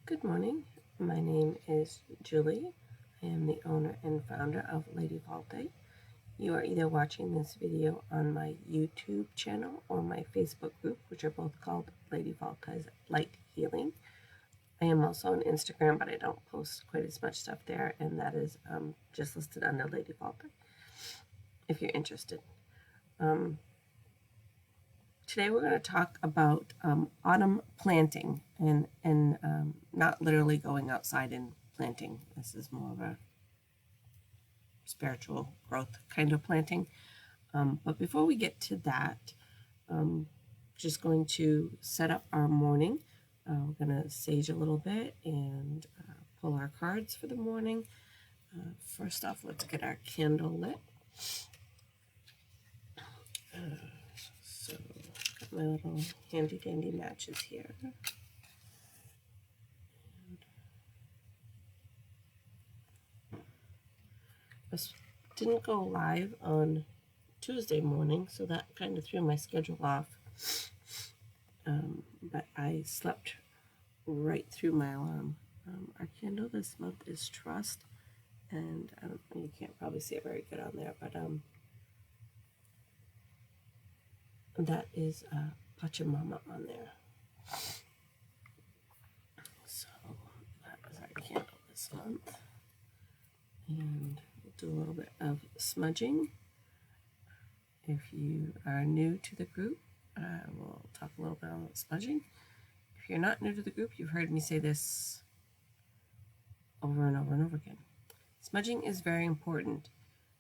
Good morning. My name is Julie. I am the owner and founder of Lady Volte. You are either watching this video on my YouTube channel or my Facebook group, which are both called Lady Volte's Light Healing. I am also on Instagram, but I don't post quite as much stuff there, and that is just listed under Lady Volte if you're interested. Today we're going to talk about autumn planting and not literally going outside and planting. This is more of a spiritual growth kind of planting. But before we get to that, just going to set up our morning. We're going to sage a little bit and pull our cards for the morning. First off, let's get our candle lit. So, got my little handy dandy matches here. This didn't go live on Tuesday morning, so that kind of threw my schedule off. But I slept right through my alarm. Our candle this month is Trust, and you can't probably see it very good on there, but that is Pachamama on there. So that was our candle this month. And we'll do a little bit of smudging. If you are new to the group, we'll talk a little bit about smudging. If you're not new to the group, you've heard me say this over and over and over again. Smudging is very important,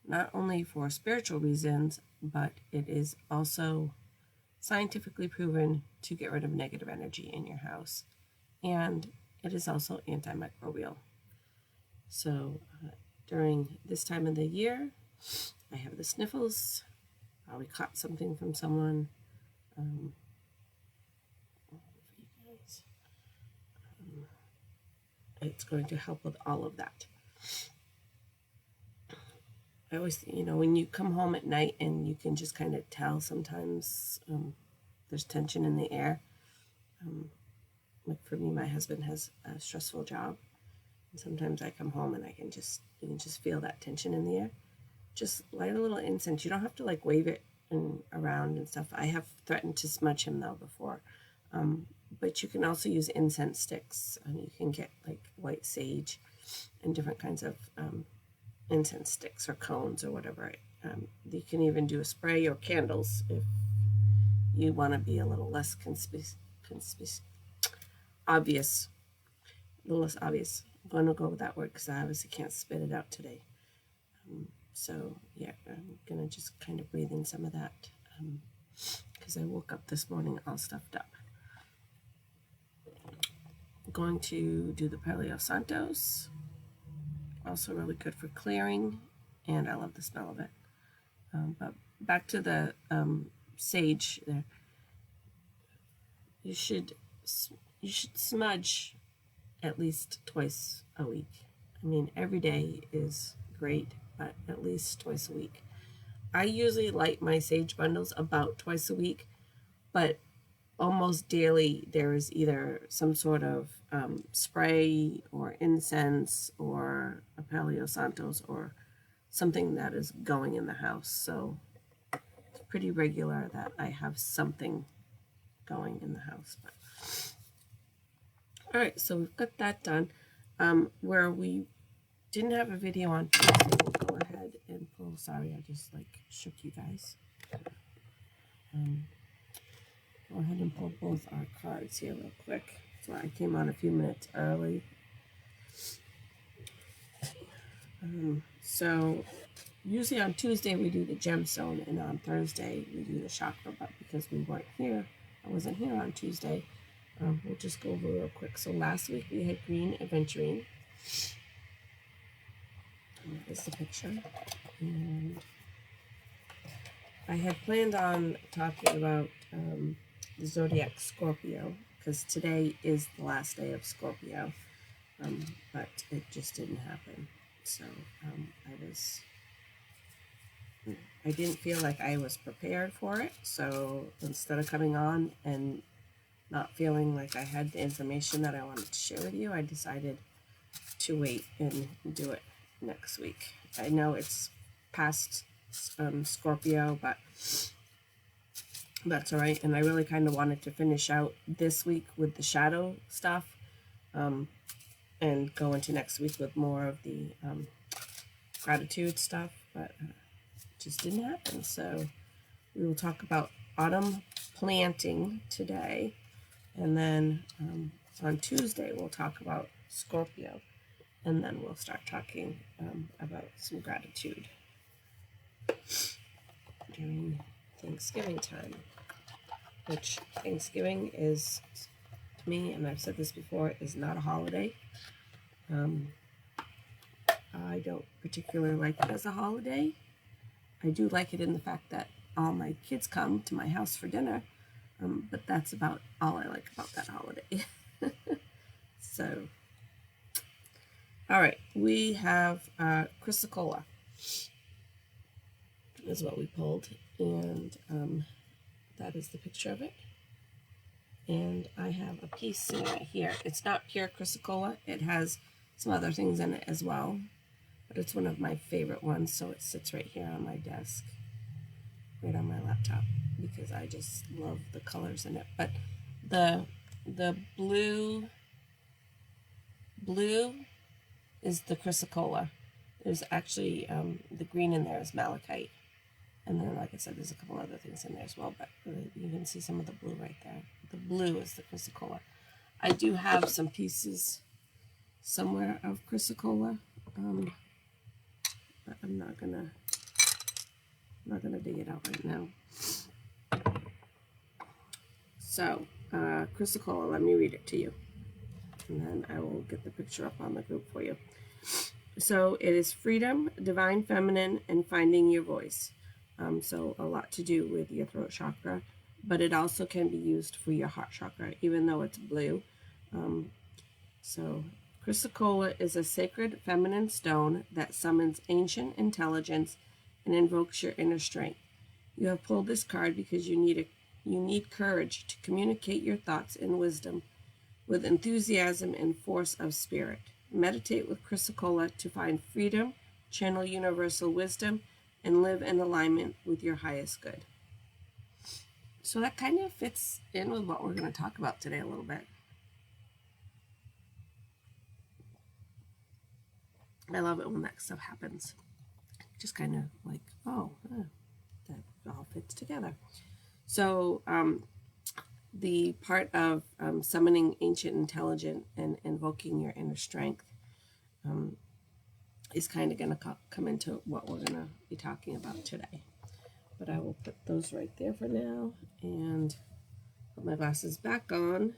not only for spiritual reasons, but it is also scientifically proven to get rid of negative energy in your house. And it is also antimicrobial. So during this time of the year, I have the sniffles. Probably caught something from someone. It's going to help with all of that. I always, when you come home at night and you can just kind of tell sometimes there's tension in the air. Like for me, my husband has a stressful job. And sometimes I come home and you can just feel that tension in the air. Just light a little incense. You don't have to like wave it around and stuff. I have threatened to smudge him though before. But you can also use incense sticks, and you can get like white sage and different kinds of incense sticks or cones or whatever. You can even do a spray or candles if you want to be a little less obvious. A little less obvious. I'm going to go with that word because I obviously can't spit it out today. So yeah, I'm going to just kind of breathe in some of that because I woke up this morning all stuffed up. I'm going to do the Palo Santos. Also really good for clearing, and I love the smell of it. But back to the sage there. You should smudge at least twice a week. I mean, every day is great, but at least twice a week. I usually light my sage bundles about twice a week, but almost daily there is either some sort of spray or incense or a Palo Santos or something that is going in the house. So it's pretty regular that I have something going in the house. But all right, so we've got that done. Where we didn't have a video on Tuesday, we'll go ahead and pull. Sorry, I just like shook you guys. Go ahead and pull both our cards here real quick. So I came on a few minutes early. So usually on Tuesday we do the gemstone, and on Thursday we do the chakra. But because we weren't here, I wasn't here on Tuesday. We'll just go over real quick. So last week we had green aventurine. That is the picture. And I had planned on talking about the zodiac Scorpio, because today is the last day of Scorpio, but it just didn't happen. So I didn't feel like I was prepared for it. So instead of coming on and not feeling like I had the information that I wanted to share with you, I decided to wait and do it next week. I know it's past Scorpio, but that's all right. And I really kind of wanted to finish out this week with the shadow stuff, and go into next week with more of the gratitude stuff, but it just didn't happen. So we will talk about autumn planting today, and then on Tuesday we'll talk about Scorpio, and then we'll start talking about some gratitude during Thanksgiving time, which Thanksgiving is, to me, and I've said this before, is not a holiday. I don't particularly like it as a holiday. I do like it in the fact that all my kids come to my house for dinner, but that's about all I like about that holiday. So, all right, we have Chrysocolla is what we pulled, and that is the picture of it. And I have a piece sitting right here. It's not pure Chrysocolla. It has some other things in it as well, but it's one of my favorite ones, so it sits right here on my desk, right on my laptop, because I just love the colors in it. But the blue is the Chrysocolla. There's actually the green in there is malachite, and then, like I said, there's a couple other things in there as well, but you can see some of the blue right there. The blue is the Chrysocolla. I do have some pieces somewhere of Chrysocolla, but I'm not gonna dig it out right now. So, Chrysocolla, let me read it to you, and then I will get the picture up on the group for you. So it is freedom, divine feminine, and finding your voice. So a lot to do with your throat chakra, but it also can be used for your heart chakra, even though it's blue. So Chrysocolla is a sacred feminine stone that summons ancient intelligence and invokes your inner strength. You have pulled this card because you need courage to communicate your thoughts and wisdom with enthusiasm and force of spirit. Meditate with Chrysocolla to find freedom, channel universal wisdom, and live in alignment with your highest good. So that kind of fits in with what we're going to talk about today a little bit. I love it when that stuff happens. Just kind of like, that all fits together. So the part of summoning ancient intelligence and invoking your inner strength is kind of going to come into what we're going to be talking about today. But I will put those right there for now and put my glasses back on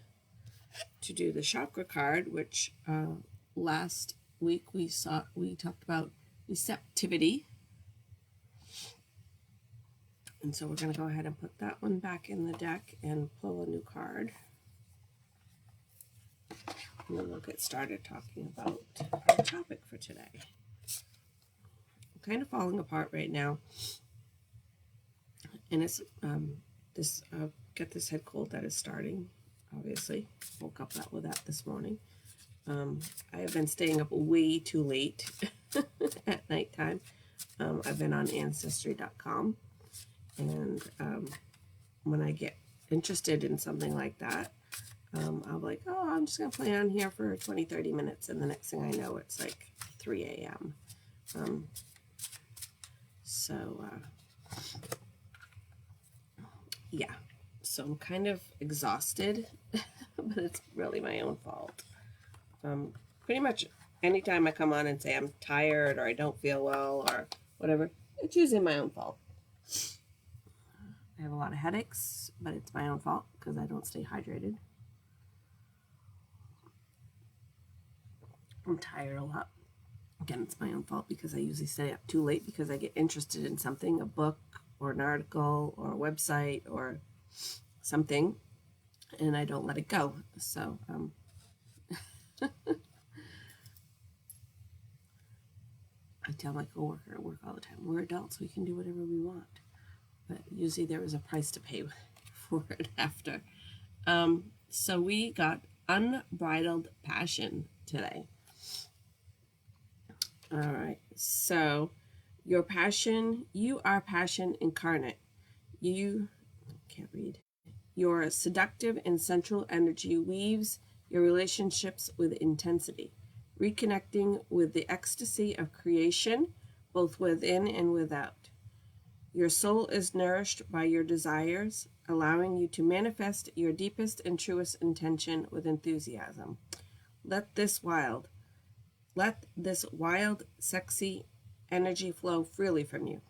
to do the chakra card, which last week we talked about receptivity. And so we're going to go ahead and put that one back in the deck and pull a new card. And then we'll get started talking about our topic for today. I'm kind of falling apart right now. And it's get this head cold that is starting, obviously. Woke up with that this morning. I have been staying up way too late at nighttime. I've been on Ancestry.com. And when I get interested in something like that, I'm like, I'm just going to play on here for 20, 30 minutes. And the next thing I know, it's like 3 a.m. Yeah. So I'm kind of exhausted, but it's really my own fault. Pretty much anytime I come on and say I'm tired or I don't feel well or whatever, it's usually my own fault. I have a lot of headaches, but it's my own fault because I don't stay hydrated. I'm tired a lot. Again, it's my own fault because I usually stay up too late because I get interested in something, a book or an article or a website or something, and I don't let it go. So, I tell my coworker at work all the time, we're adults, we can do whatever we want. But usually there is a price to pay for it after. So we got unbridled passion today. All right. So your passion, you are passion incarnate. You can't read. Your seductive and central energy weaves your relationships with intensity, reconnecting with the ecstasy of creation, both within and without. Your soul is nourished by your desires, allowing you to manifest your deepest and truest intention with enthusiasm. Let this wild, sexy energy flow freely from you.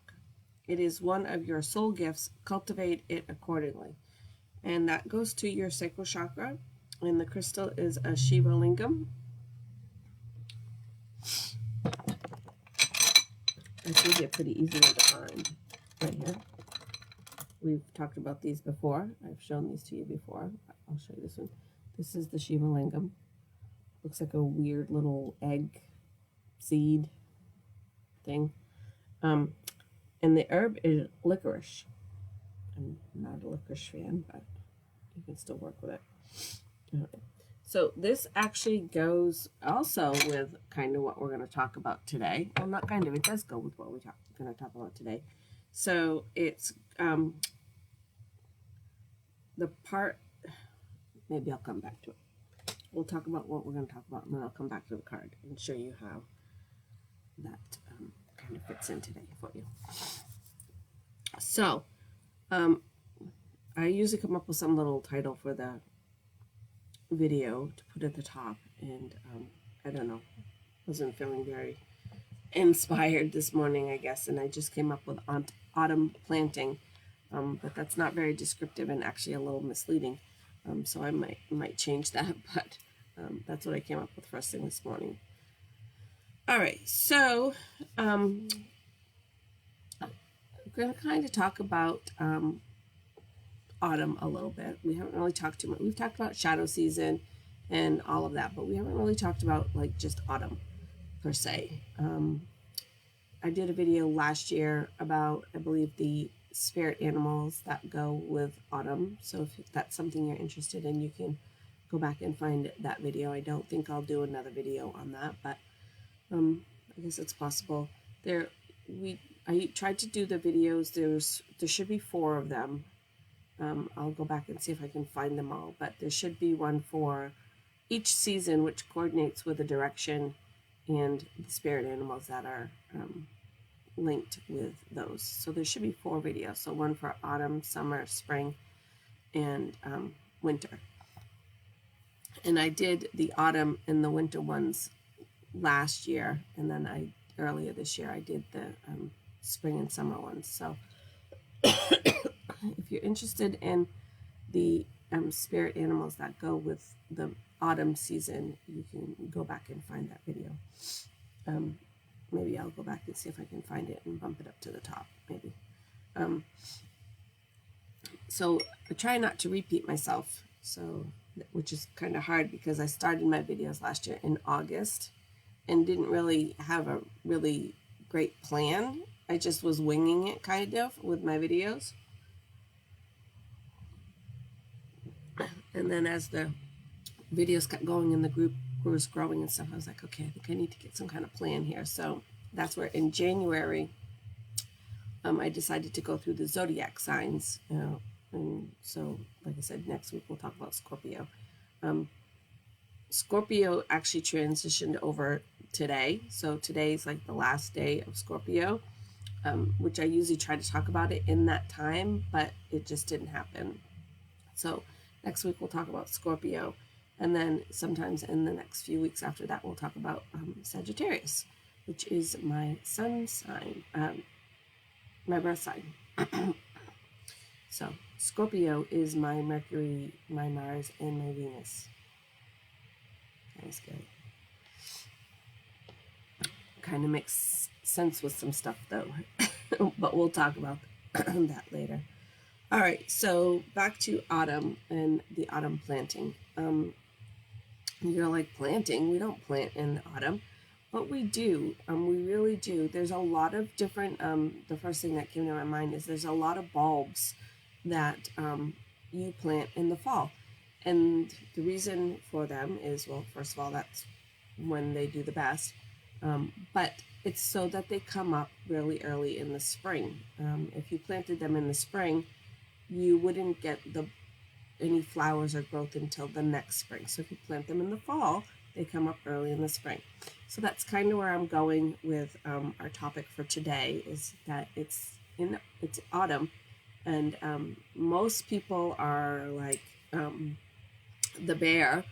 It is one of your soul gifts. Cultivate it accordingly. And that goes to your sacral chakra. And the crystal is a Shiva Lingam. That's usually a pretty easy one to find right here. We've talked about these before. I've shown these to you before. I'll show you this one. This is the Shiva Lingam. Looks like a weird little egg seed thing. And the herb is licorice. I'm not a licorice fan, but you can still work with it. So this actually goes also with kind of what we're going to talk about today. Well, not kind of. It does go with what we're going to talk about today. So it's the part, maybe I'll come back to it. We'll talk about what we're going to talk about, and then I'll come back to the card and show you how that kind of fits in today for you. So I usually come up with some little title for the video to put at the top, and I don't know, wasn't feeling very inspired this morning, I guess, and I just came up with autumn planting, but that's not very descriptive and actually a little misleading, so I might change that, but that's what I came up with first thing this morning. All right, so I'm going to kind of talk about autumn a little bit. We haven't really talked too much. We've talked about shadow season and all of that, but we haven't really talked about like just autumn per se. I did a video last year about, I believe, the spirit animals that go with autumn. So if that's something you're interested in, you can go back and find that video. I don't think I'll do another video on that, but I guess it's possible. I tried to do the videos. There should be 4 of them. I'll go back and see if I can find them all, but there should be one for each season, which coordinates with the direction and the spirit animals that are linked with those. So there should be 4 videos. So one for autumn, summer, spring, and winter. And I did the autumn and the winter ones last year, and then earlier this year I did the spring and summer ones. So if you're interested in the spirit animals that go with the autumn season, you can go back and find that video. Maybe I'll go back and see if I can find it and bump it up to the top, maybe. So I try not to repeat myself, which is kind of hard because I started my videos last year in August and didn't really have a really great plan. I just was winging it kind of with my videos. And then as the videos kept going and the group was growing and stuff, I was like, okay, I think I need to get some kind of plan here. So that's where in January, I decided to go through the zodiac signs. And so, like I said, next week we'll talk about Scorpio. Scorpio actually transitioned over today. So today's like the last day of Scorpio, which I usually try to talk about it in that time, but it just didn't happen. So next week we'll talk about Scorpio, and then sometimes in the next few weeks after that we'll talk about Sagittarius, which is my sun sign, my birth sign. So Scorpio is my Mercury, my Mars, and my Venus. Kind of scary. Kind of makes sense with some stuff though, but we'll talk about that later. All right, so back to autumn and the autumn planting. You're like, planting? We don't plant in autumn, but we do. We really do. There's a lot of different, the first thing that came to my mind is there's a lot of bulbs that you plant in the fall. And the reason for them is, well, first of all, that's when they do the best. But it's so that they come up really early in the spring. If you planted them in the spring, you wouldn't get any flowers or growth until the next spring. So if you plant them in the fall, they come up early in the spring. So that's kind of where I'm going with our topic for today, is that it's autumn, and most people are like the bear.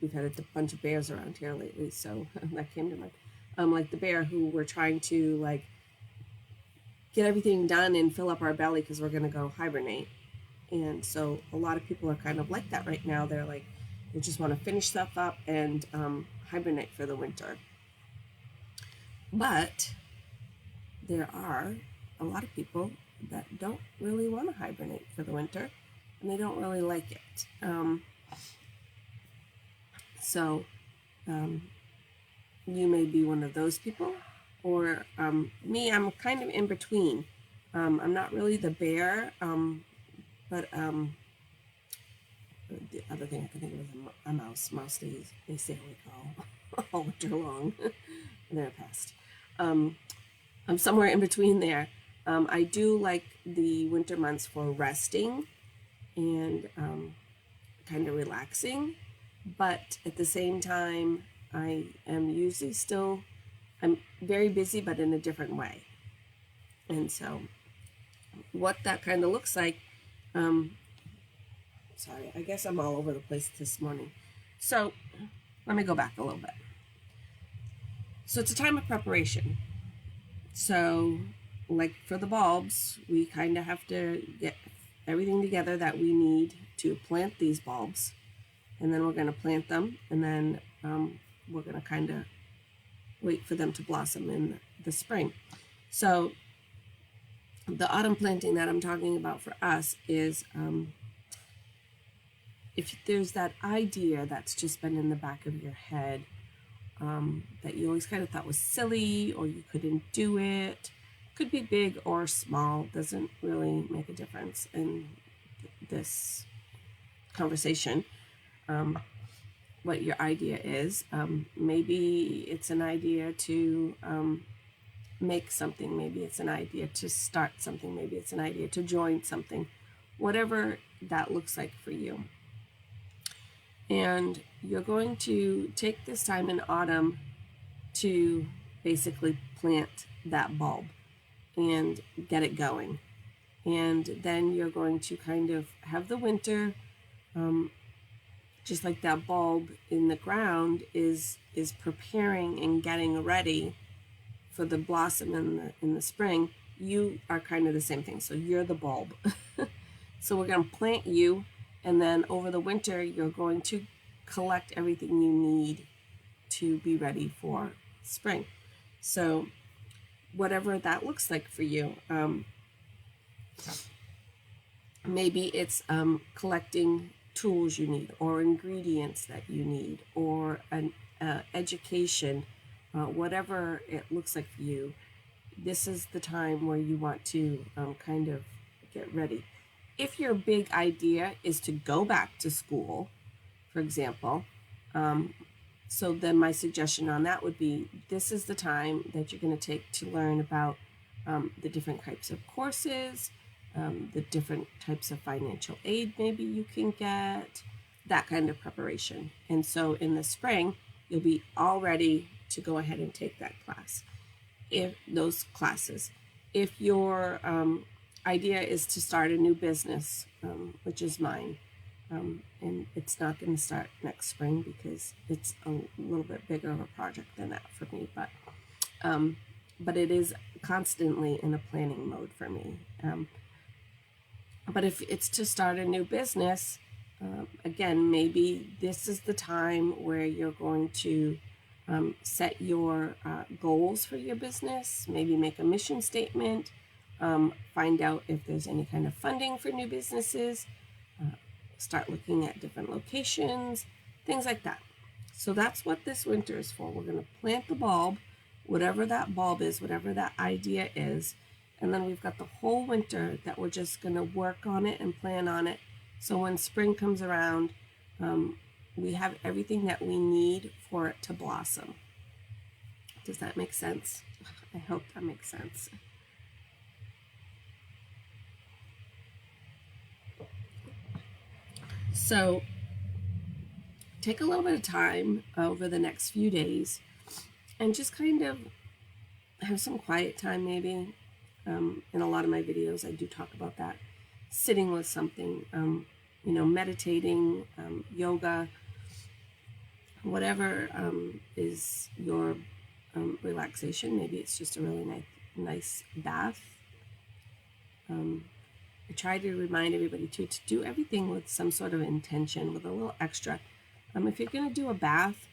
We've had a bunch of bears around here lately, so that came to mind. Like the bear, who we're trying to like get everything done and fill up our belly because we're going to go hibernate. And so a lot of people are kind of like that right now. They're like, they just want to finish stuff up and hibernate for the winter. But there are a lot of people that don't really want to hibernate for the winter, and they don't really like it. So you may be one of those people, or me, I'm kind of in between. I'm not really the bear, but the other thing I can think of is a mouse. Mouse, they stay awake all winter long. They're a pest. I'm somewhere in between there. I do like the winter months for resting and kind of relaxing, but at the same time, I am usually I'm very busy, but in a different way. And so what that kind of looks like, sorry, I guess I'm all over the place this morning. So let me go back a little bit. So it's a time of preparation. So like for the bulbs, we kind of have to get everything together that we need to plant these bulbs. And then we're going to plant them, and then we're going to kind of wait for them to blossom in the spring. So the autumn planting that I'm talking about for us is if there's that idea that's just been in the back of your head that you always kind of thought was silly, or you couldn't do it, could be big or small, doesn't really make a difference in this conversation. What your idea is. Maybe it's an idea to make something. Maybe it's an idea to start something. Maybe it's an idea to join something. Whatever that looks like for you. And you're going to take this time in autumn to basically plant that bulb and get it going. And then you're going to kind of have the winter, just like that bulb in the ground is preparing and getting ready for the blossom in the spring. You are kind of the same thing. So you're the bulb. So we're going to plant you, and then over the winter you're going to collect everything you need to be ready for spring. So whatever that looks like for you, maybe it's collecting tools you need, or ingredients that you need, or an education, whatever it looks like for you. This is the time where you want to kind of get ready. If your big idea is to go back to school, for example, so then my suggestion on that would be, this is the time that you're going to take to learn about the different types of courses, the different types of financial aid maybe you can get, that kind of preparation. And so in the spring, you'll be all ready to go ahead and take that class, if those classes. If your idea is to start a new business, which is mine, and it's not going to start next spring because it's a little bit bigger of a project than that for me, but it is constantly in a planning mode for me. But if it's to start a new business, again, maybe this is the time where you're going to set your goals for your business, maybe make a mission statement, find out if there's any kind of funding for new businesses, start looking at different locations, things like that. So that's what this winter is for. We're going to plant the bulb, whatever that bulb is, whatever that idea is. And then we've got the whole winter that we're just going to work on it and plan on it So when spring comes around, we have everything that we need for it to blossom. Does that make sense? I hope that makes sense. So take a little bit of time over the next few days and just kind of have some quiet time maybe. In a lot of my videos, I do talk about that. Sitting with something, meditating, yoga, whatever is your relaxation. Maybe it's just a really nice bath. I try to remind everybody to do everything with some sort of intention, with a little extra. If you're going to do a bath,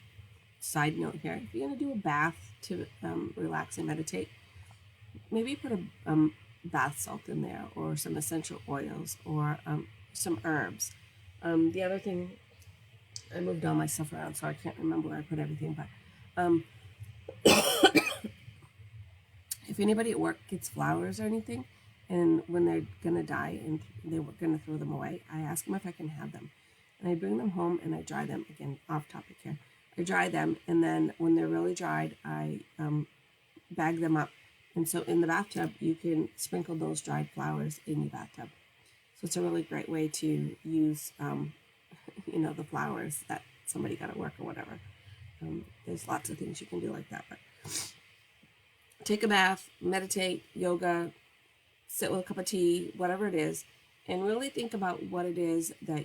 side note here, if you're going to do a bath to relax and meditate, maybe put a bath salt in there, or some essential oils, or some herbs. The other thing, I moved all my stuff around, so I can't remember where I put everything, but if anybody at work gets flowers or anything, and when they're going to die and they were going to throw them away, I ask them if I can have them. And I bring them home and I dry them. Again, off topic here. I dry them, and then when they're really dried, I bag them up. And so in the bathtub, you can sprinkle those dried flowers in your bathtub. So it's a really great way to use, the flowers that somebody got at work or whatever. There's lots of things you can do like that. But take a bath, meditate, yoga, sit with a cup of tea, whatever it is, and really think about what it is that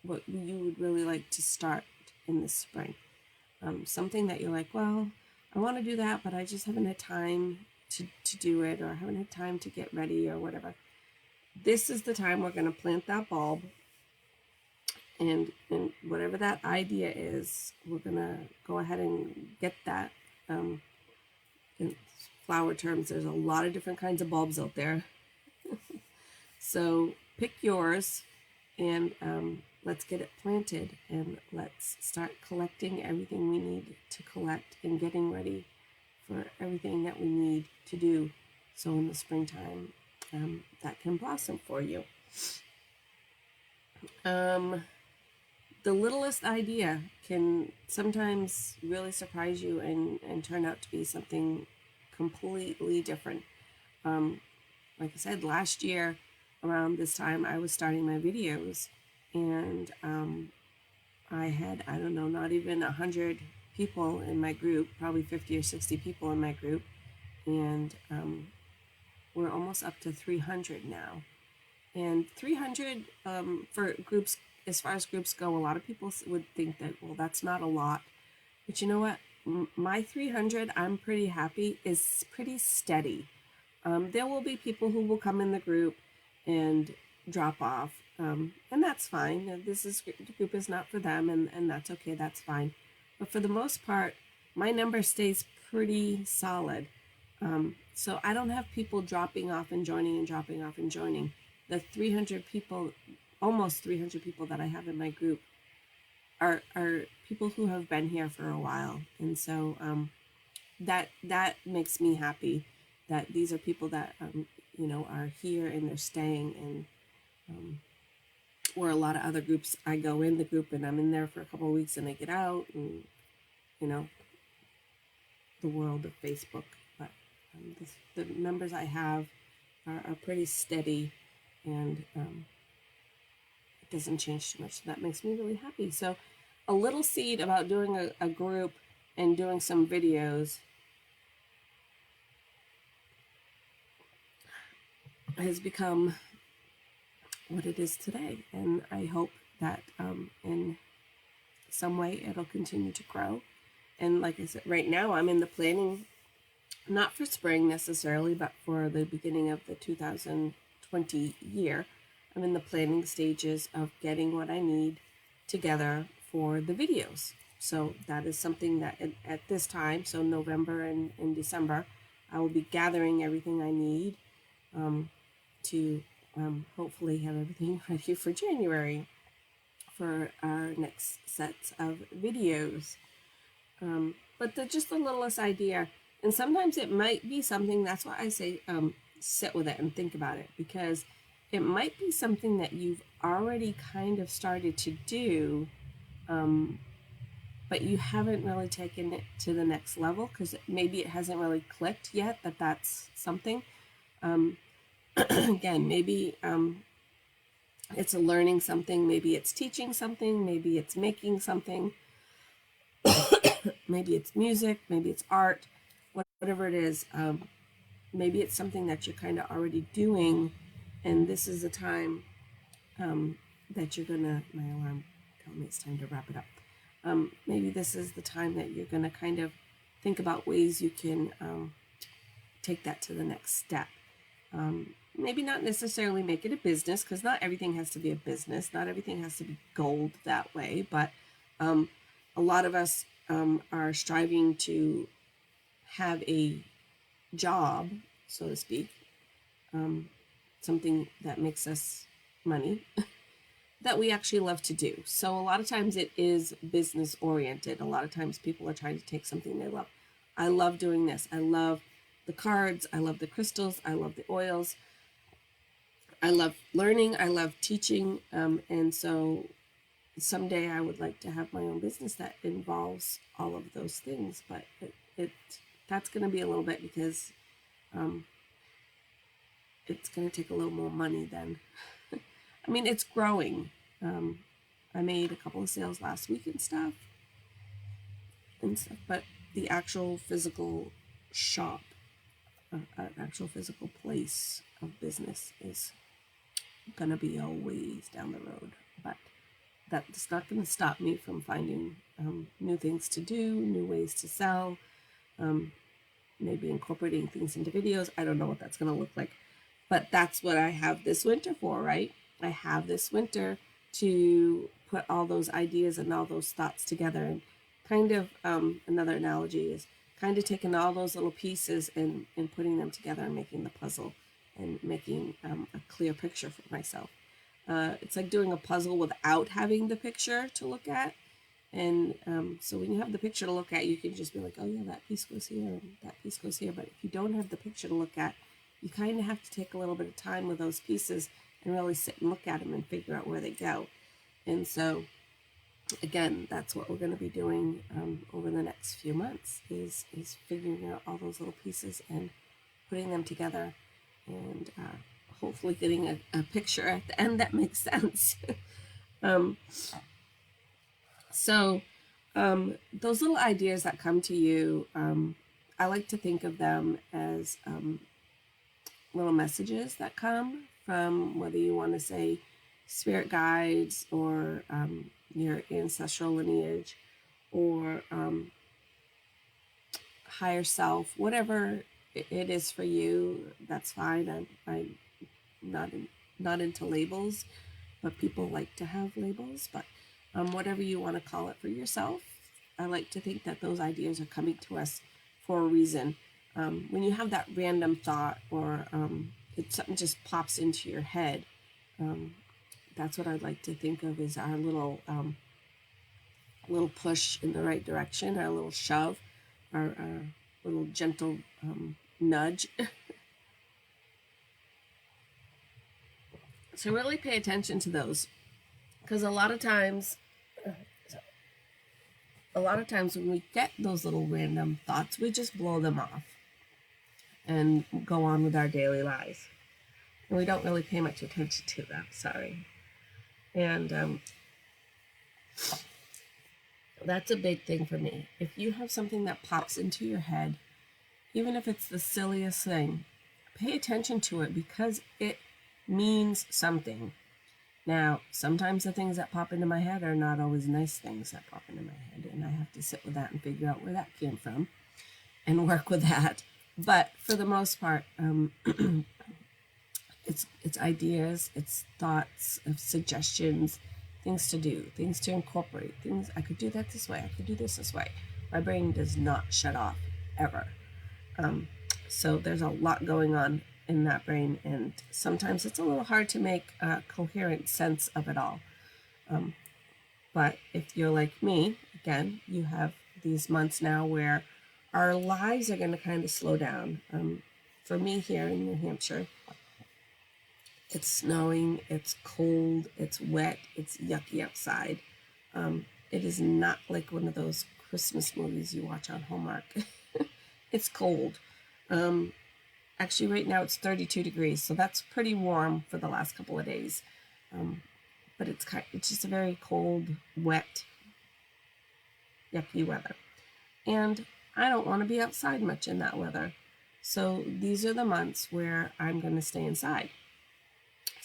what you would really like to start in the spring. Something that you're like, well, I want to do that, but I just haven't had time to do it, or I haven't had time to get ready or whatever. This is the time we're going to plant that bulb, and whatever that idea is, we're going to go ahead and get that. In flower terms, there's a lot of different kinds of bulbs out there. So pick yours, and let's get it planted, and let's start collecting everything we need to collect and getting ready for everything that we need to do, so in the springtime that can blossom for you. The littlest idea can sometimes really surprise you and turn out to be something completely different. Like I said, last year around this time, I was starting my videos, and I had, not even 100 people in my group, probably 50 or 60 people in my group, and we're almost up to 300 now. And 300 for groups, as far as groups go, a lot of people would think that, well, that's not a lot. But you know what? My 300, I'm pretty happy, is pretty steady. There will be people who will come in the group and drop off, and that's fine. The group is not for them, and that's okay, that's fine. But for the most part, my number stays pretty solid. So I don't have people dropping off and joining and dropping off and joining. The 300 people, almost 300 people that I have in my group are people who have been here for a while. And so that makes me happy, that these are people that, are here and they're staying. And where a lot of other groups, I go in the group and I'm in there for a couple of weeks and I get out, and, the world of Facebook. But the members I have are pretty steady, and it doesn't change too much. So that makes me really happy. So a little seed about doing a group and doing some videos has become what it is today. And I hope that in some way it'll continue to grow. And like I said, right now I'm in the planning, not for spring necessarily, but for the beginning of the 2020 year. I'm in the planning stages of getting what I need together for the videos. So that is something that at this time, so November and December, I will be gathering everything I need to hopefully have everything ready for January for our next sets of videos. But just the littlest idea, and sometimes it might be something, that's why I say sit with it and think about it, because it might be something that you've already kind of started to do, but you haven't really taken it to the next level because maybe it hasn't really clicked yet that that's something. Again, maybe it's learning something, maybe it's teaching something, maybe it's making something, maybe it's music, maybe it's art, whatever it is. Maybe it's something that you're kind of already doing, and this is the time that you're gonna, my alarm telling me it's time to wrap it up. Maybe this is the time that you're gonna kind of think about ways you can take that to the next step. Maybe not necessarily make it a business, because not everything has to be a business. Not everything has to be gold that way. But a lot of us are striving to have a job, so to speak, something that makes us money that we actually love to do. So a lot of times it is business oriented. A lot of times people are trying to take something they love. I love doing this. I love the cards. I love the crystals. I love the oils. I love learning. I love teaching. And so someday I would like to have my own business that involves all of those things. But that's going to be a little bit, because it's going to take a little more money than, I mean, it's growing. I made a couple of sales last week and stuff, but the actual physical shop, an actual physical place of business is going to be a ways down the road. But that's not going to stop me from finding new things to do, new ways to sell, maybe incorporating things into videos. I don't know what that's going to look like, but that's what I have this winter for, right? I have this winter to put all those ideas and all those thoughts together. And kind of another analogy is kind of taking all those little pieces and putting them together and making the puzzle and making a clear picture for myself. It's like doing a puzzle without having the picture to look at. And so when you have the picture to look at, you can just be like, oh yeah, that piece goes here and that piece goes here. But if you don't have the picture to look at, you kind of have to take a little bit of time with those pieces and really sit and look at them and figure out where they go. And so, again, that's what we're going to be doing over the next few months is figuring out all those little pieces and putting them together, and hopefully getting a picture at the end that makes sense. So those little ideas that come to you, I like to think of them as little messages that come from, whether you want to say spirit guides or your ancestral lineage or higher self, whatever it is for you, that's fine. I'm not into labels, but people like to have labels. But whatever you want to call it for yourself, I like to think that those ideas are coming to us for a reason. When you have that random thought or something just pops into your head, that's what I'd like to think of as our little push in the right direction, our little shove, our little gentle nudge. So really pay attention to those, because a lot of times when we get those little random thoughts, we just blow them off and go on with our daily lives. And we don't really pay much attention to them, sorry. And that's a big thing for me. If you have something that pops into your head, even if it's the silliest thing, pay attention to it, because it means something. Now, sometimes the things that pop into my head are not always nice things that pop into my head, and I have to sit with that and figure out where that came from and work with that. But for the most part, it's ideas, it's thoughts, of suggestions, things to do, things to incorporate, things, I could do that this way, I could do this way. My brain does not shut off, ever. So there's a lot going on in that brain, and sometimes it's a little hard to make a coherent sense of it all. But if you're like me, again, you have these months now where our lives are going to kind of slow down. For me here in New Hampshire, It's snowing, it's cold, it's wet, it's yucky outside. It is not like one of those Christmas movies you watch on Hallmark. It's cold. Um, Actually, right now it's 32 degrees, so that's pretty warm for the last couple of days. Um, but it's just a very cold, wet, yucky weather. And I don't want to be outside much in that weather. So these are the months where I'm going to stay inside.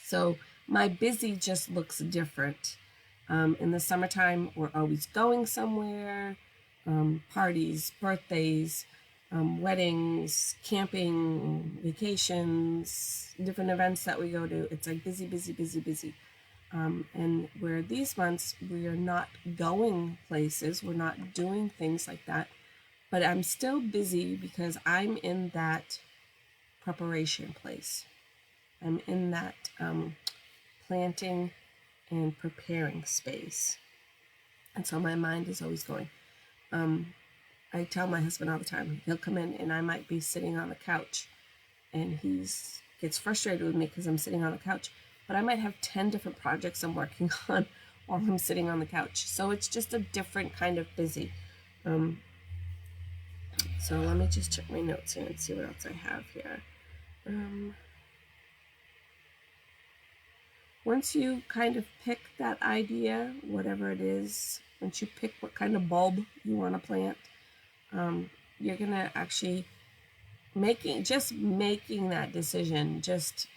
So my busy just looks different. In the summertime, we're always going somewhere, parties, birthdays, weddings, camping, vacations, different events that we go to. It's like busy, busy, busy, busy. And where these months we are not going places, we're not doing things like that, but I'm still busy because I'm in that preparation place. I'm in that planting and preparing space. And so my mind is always going. I tell my husband all the time, he'll come in and I might be sitting on the couch and gets frustrated with me because I'm sitting on the couch, but I might have 10 different projects I'm working on while I'm sitting on the couch. So it's just a different kind of busy. So let me just check my notes here and see what else I have here. Once you kind of pick that idea, whatever it is, once you pick what kind of bulb you want to plant, you're going to actually making that decision, just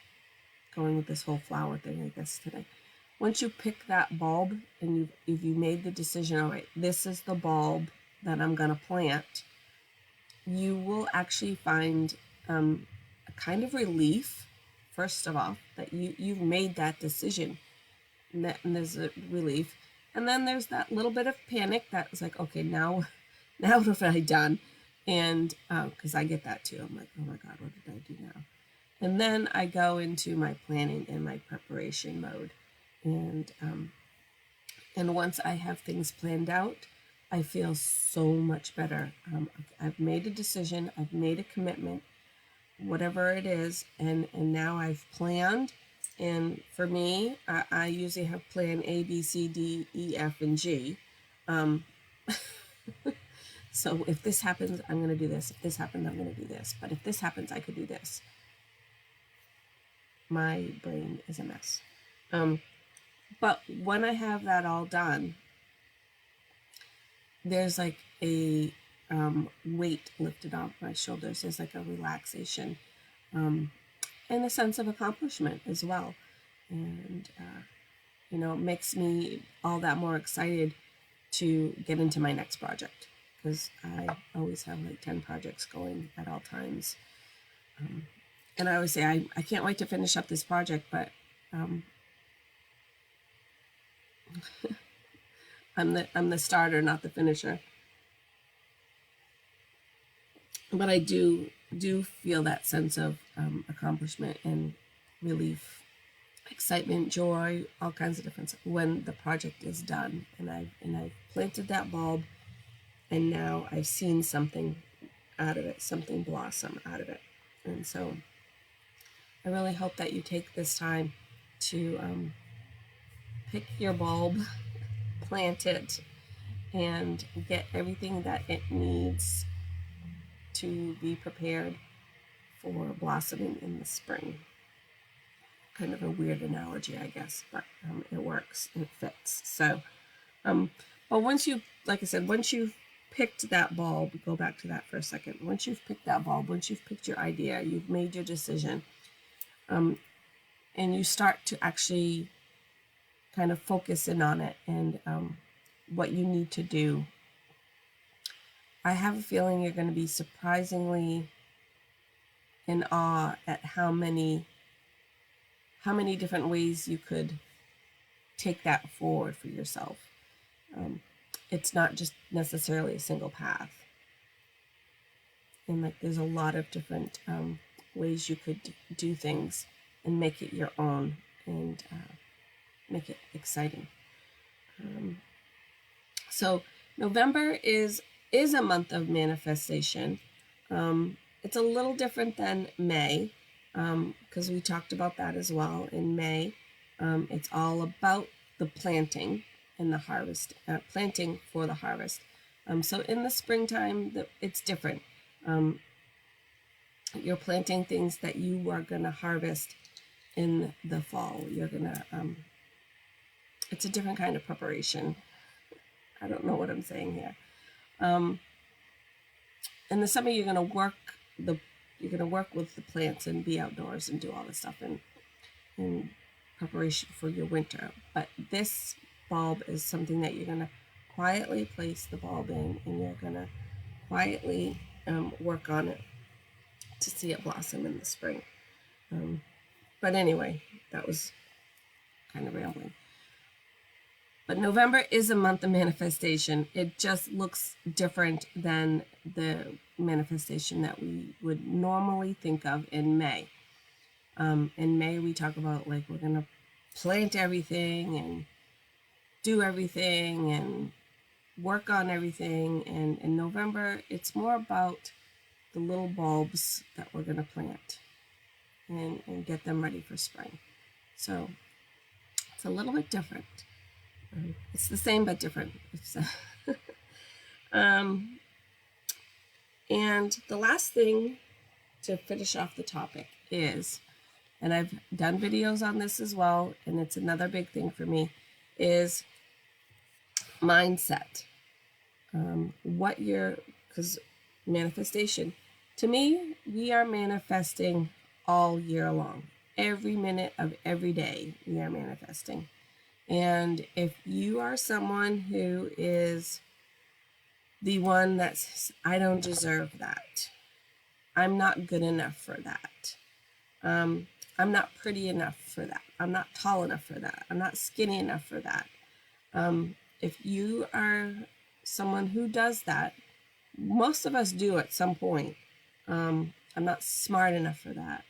going with this whole flower thing, I guess, today. Once you pick that bulb and if you made the decision, all right, this is the bulb that I'm going to plant, you will actually find a kind of relief, first of all, that you've made that decision. And there's a relief. And then there's that little bit of panic that's like, okay, now what have I done? And because I get that too. I'm like, oh my God, what did I do now? And then I go into my planning and my preparation mode. And once I have things planned out, I feel so much better. I've made a decision, I've made a commitment, whatever it is, and now I've planned. And for me, I usually have plan A, B, C, D, E, F, and G. So if this happens, I'm going to do this. If this happens, I'm going to do this. But if this happens, I could do this. My brain is a mess. But when I have that all done, there's like a weight lifted off my shoulders. There's like a relaxation and a sense of accomplishment as well. And, it makes me all that more excited to get into my next project, because I always have like 10 projects going at all times. And I always say, I can't wait to finish up this project, but I'm the starter, not the finisher. But I do feel that sense of accomplishment and relief, excitement, joy, all kinds of different when the project is done, and I've planted that bulb, and now I've seen something out of it, something blossom out of it. And so I really hope that you take this time to pick your bulb, plant it, and get everything that it needs to be prepared for blossoming in the spring. Kind of a weird analogy, I guess, but it works, it fits. So, but once you, like I said, once you've picked that bulb, go back to that for a second. Once you've picked that bulb, once you've picked your idea, you've made your decision, and you start to actually kind of focus in on it and what you need to do. I have a feeling you're going to be surprisingly in awe at how many different ways you could take that forward for yourself. It's not just necessarily a single path. And like there's a lot of different ways you could do things and make it your own and make it exciting. So November is a month of manifestation. It's a little different than May. because we talked about that as well in May. It's all about the planting and the harvest, planting for the harvest. So in the springtime, it's different. You're planting things that you are going to harvest in the fall. You're going to, it's a different kind of preparation. I don't know what I'm saying here. In the summer, you're going to work with the plants and be outdoors and do all this stuff in preparation for your winter. But this bulb is something that you're going to quietly place the bulb in, and you're going to quietly work on it to see it blossom in the spring. But anyway, that was kind of rambling. But November is a month of manifestation. It just looks different than the manifestation that we would normally think of in May. In May, we talk about like we're going to plant everything and do everything and work on everything. And in November, it's more about the little bulbs that we're going to plant and get them ready for spring. So it's a little bit different. It's the same but different. And the last thing to finish off the topic is, and I've done videos on this as well, and it's another big thing for me, is mindset. Because manifestation, to me, we are manifesting all year long. Every minute of every day, we are manifesting. And if you are someone who is the one that says, I don't deserve that, I'm not good enough for that, I'm not pretty enough for that, I'm not tall enough for that, I'm not skinny enough for that. If you are someone who does that, most of us do at some point. I'm not smart enough for that.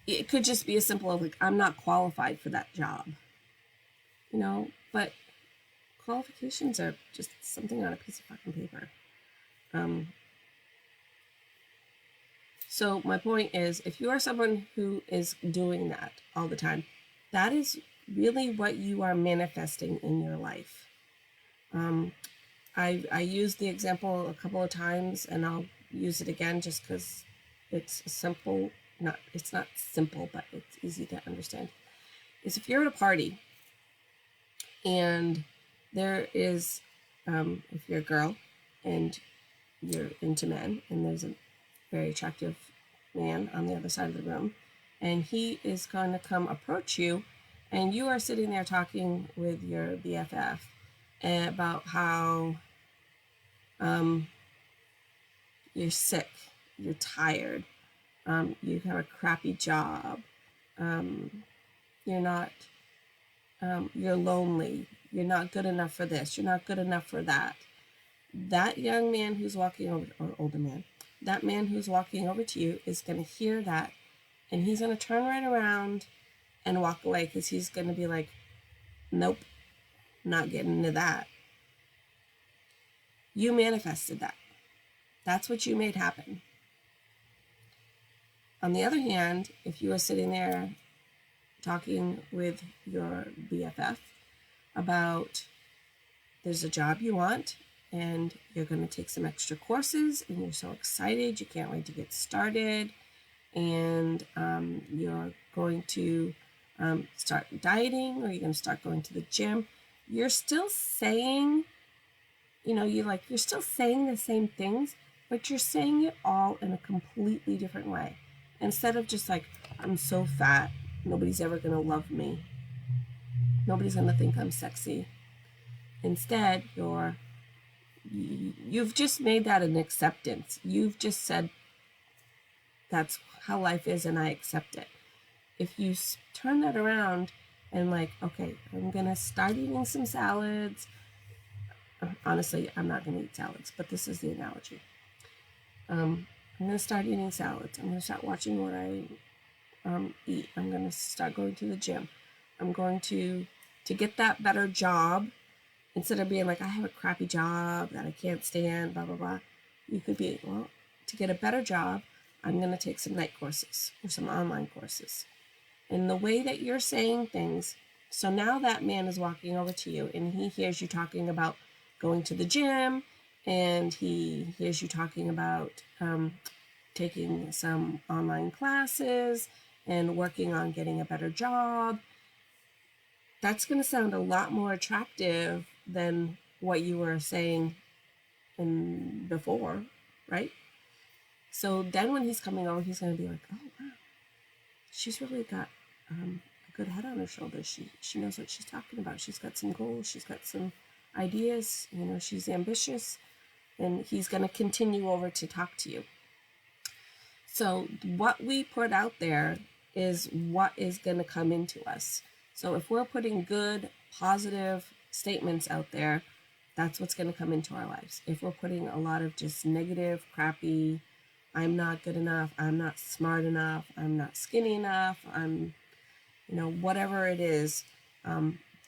It could just be as simple as like, I'm not qualified for that job, but qualifications are just something on a piece of fucking paper. So my point is, if you are someone who is doing that all the time, that is really what you are manifesting in your life. I used the example a couple of times, and I'll use it again just because it's simple. It's not simple, but it's easy to understand. Is if you're at a party and there is, if you're a girl and you're into men, and there's a very attractive man on the other side of the room, and he is going to come approach you, and you are sitting there talking with your BFF about how you're sick, you're tired, you have a crappy job, you're lonely, you're not good enough for this, you're not good enough for that. That young man who's walking over, or older man, that man who's walking over to you is going to hear that, and he's going to turn right around and walk away, because he's going to be like, nope, not getting into that. You manifested that. That's what you made happen. On the other hand, if you are sitting there talking with your BFF about there's a job you want, and you're going to take some extra courses, and you're so excited, you can't wait to get started, and you're going to start dieting, or you're going to start going to the gym, you're still saying, you're still saying the same things, but you're saying it all in a completely different way. Instead of just like, I'm so fat, nobody's ever going to love me, nobody's going to think I'm sexy. Instead, you've just made that an acceptance. You've just said, that's how life is, and I accept it. If you turn that around and like, okay, I'm going to start eating some salads. Honestly, I'm not going to eat salads, but this is the analogy. I'm going to start eating salads. I'm going to start watching what I eat. I'm going to start going to the gym. I'm going to get that better job, instead of being like, I have a crappy job that I can't stand, blah, blah, blah. You could be, well, to get a better job, I'm going to take some night courses or some online courses. And the way that you're saying things, so now that man is walking over to you and he hears you talking about going to the gym, and he hears you talking about taking some online classes and working on getting a better job. That's going to sound a lot more attractive than what you were saying before, right? So then when he's coming over, he's going to be like, oh, wow, she's really got a good head on her shoulders. She knows what she's talking about. She's got some goals. She's got some ideas. You know, she's ambitious. And he's going to continue over to talk to you. So what we put out there is what is going to come into us. So if we're putting good, positive statements out there, that's what's going to come into our lives. If we're putting a lot of just negative, crappy, I'm not good enough, I'm not smart enough, I'm not skinny enough, I'm, you know, whatever it is,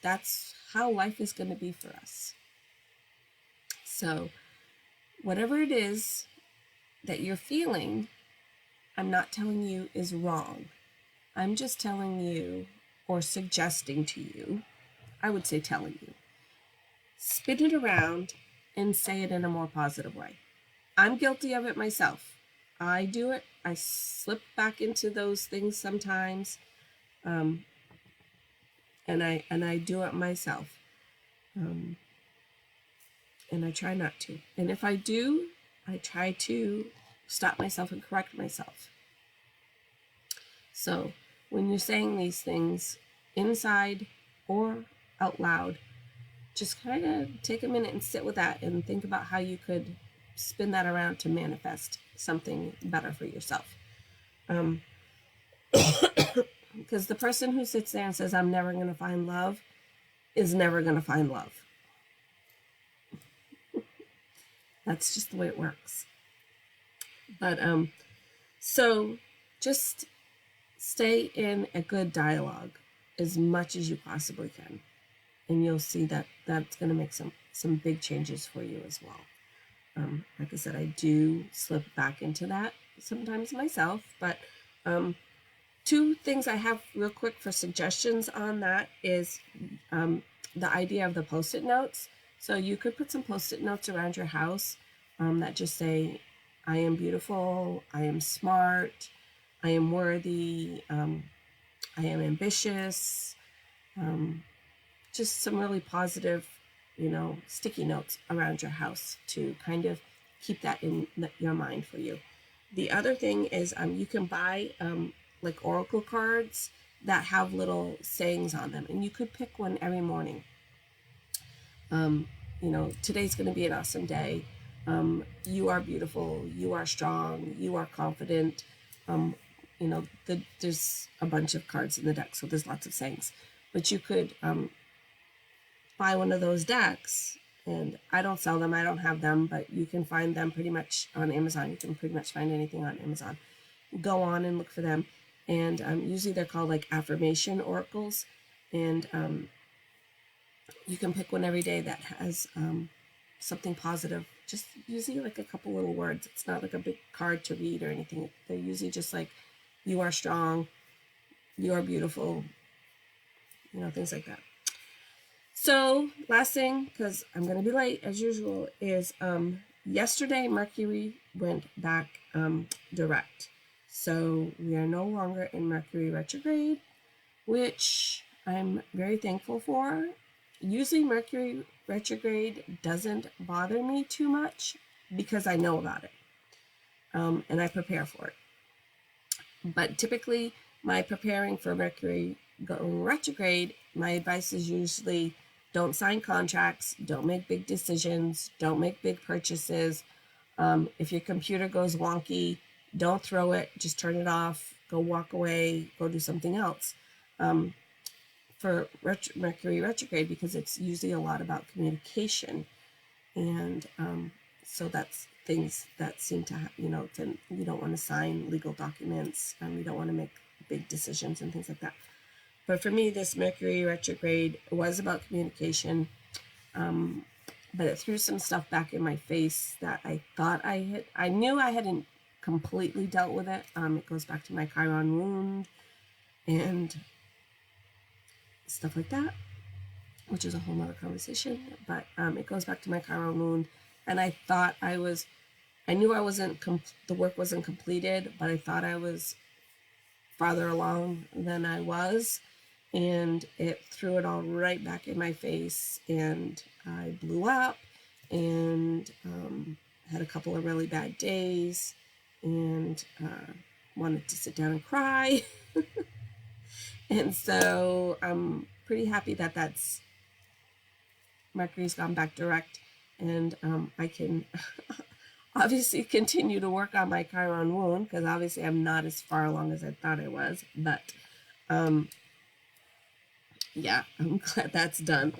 that's how life is going to be for us. So whatever it is that you're feeling, I'm not telling you is wrong. I'm just telling you, or suggesting to you, I would say telling you, spin it around and say it in a more positive way. I'm guilty of it myself. I do it. I slip back into those things sometimes, and I do it myself, and I try not to. And if I do, I try to stop myself and correct myself. So when you're saying these things inside or out loud, just kind of take a minute and sit with that and think about how you could spin that around to manifest something better for yourself. Because the person who sits there and says, I'm never going to find love, is never going to find love. That's just the way it works. But so just stay in a good dialogue as much as you possibly can, and you'll see that that's going to make some big changes for you as well. Like I said, I do slip back into that sometimes myself, but two things I have real quick for suggestions on that is the idea of the Post-it notes. So you could put some Post-it notes around your house that just say, I am beautiful, I am smart, I am worthy, I am ambitious, just some really positive, sticky notes around your house to kind of keep that in your mind for you. The other thing is you can buy like oracle cards that have little sayings on them, and you could pick one every morning. Today's going to be an awesome day. You are beautiful. You are strong. You are confident. There's a bunch of cards in the deck, so there's lots of sayings. But you could buy one of those decks, and I don't sell them. I don't have them, but you can find them pretty much on Amazon. You can pretty much find anything on Amazon. Go on and look for them. And usually they're called like affirmation oracles. And you can pick one every day that has something positive. Just usually like a couple little words. It's not like a big card to read or anything. They're usually just like, you are strong, you are beautiful, things like that. So last thing, because I'm going to be late as usual, is yesterday Mercury went back direct. So we are no longer in Mercury retrograde, which I'm very thankful for. Usually Mercury retrograde doesn't bother me too much because I know about it and I prepare for it. But typically my preparing for Mercury going retrograde, my advice is usually don't sign contracts, don't make big decisions, don't make big purchases. If your computer goes wonky, don't throw it, just turn it off, go walk away, go do something else. For Mercury retrograde, because it's usually a lot about communication, and so that's things that seem to you don't want to sign legal documents, you don't want to make big decisions and things like that. But for me, this Mercury retrograde was about communication, but it threw some stuff back in my face that I thought I knew I hadn't completely dealt with it. It goes back to my Chiron wound and stuff like that, which is a whole nother conversation, but it goes back to my Chiron wound. And I thought I knew I wasn't, the work wasn't completed, but I thought I was farther along than I was. And it threw it all right back in my face, and I blew up and had a couple of really bad days and wanted to sit down and cry. And so I'm pretty happy that that's Mercury's gone back direct, and I can obviously continue to work on my Chiron wound, because obviously I'm not as far along as I thought I was, but yeah, I'm glad that's done.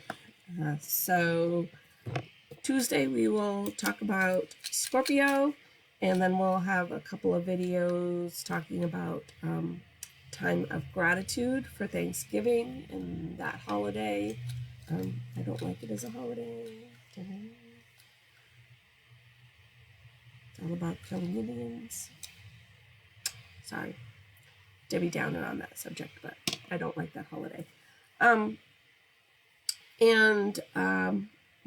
So Tuesday we will talk about Scorpio, and then we'll have a couple of videos talking about time of gratitude for Thanksgiving and that holiday. I don't like it as a holiday. It's all about killing Indians. Sorry, Debbie Downer on that subject, but I don't like that holiday.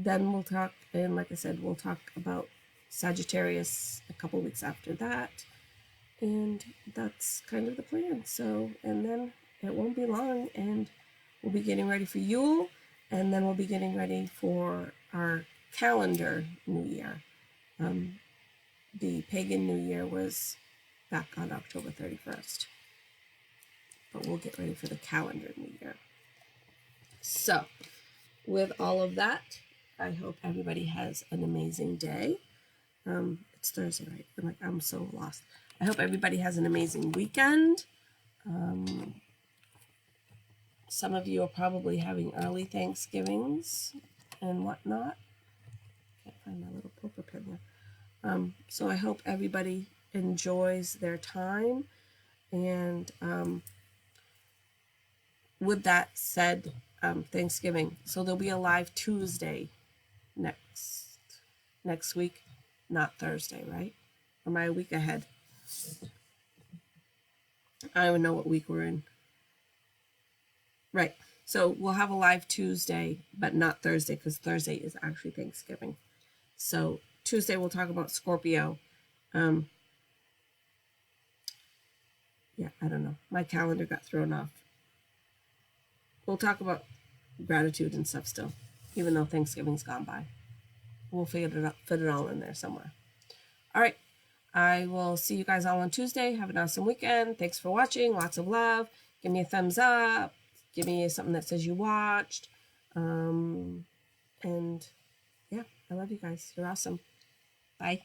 Then we'll talk, and like I said, we'll talk about Sagittarius a couple weeks after that. And that's kind of the plan. So, and then it won't be long, and we'll be getting ready for Yule, and then we'll be getting ready for our calendar New Year. The pagan New Year was back on October 31st. But we'll get ready for the calendar New Year. So, with all of that, I hope everybody has an amazing day. It's Thursday, right? I'm so lost. I hope everybody has an amazing weekend. Some of you are probably having early Thanksgivings and whatnot. Can't find my little poker pen there. So I hope everybody enjoys their time. And with that said, Thanksgiving. So there'll be a live Tuesday next week, not Thursday, right? Am I a week ahead? I don't even know what week we're in. Right. So we'll have a live Tuesday, but not Thursday, because Thursday is actually Thanksgiving. So Tuesday we'll talk about Scorpio. Yeah, I don't know. My calendar got thrown off. We'll talk about gratitude and stuff still, even though Thanksgiving's gone by. We'll fit it all in there somewhere. All right. I will see you guys all on Tuesday. Have an awesome weekend. Thanks for watching. Lots of love. Give me a thumbs up. Give me something that says you watched. And yeah, I love you guys. You're awesome. Bye.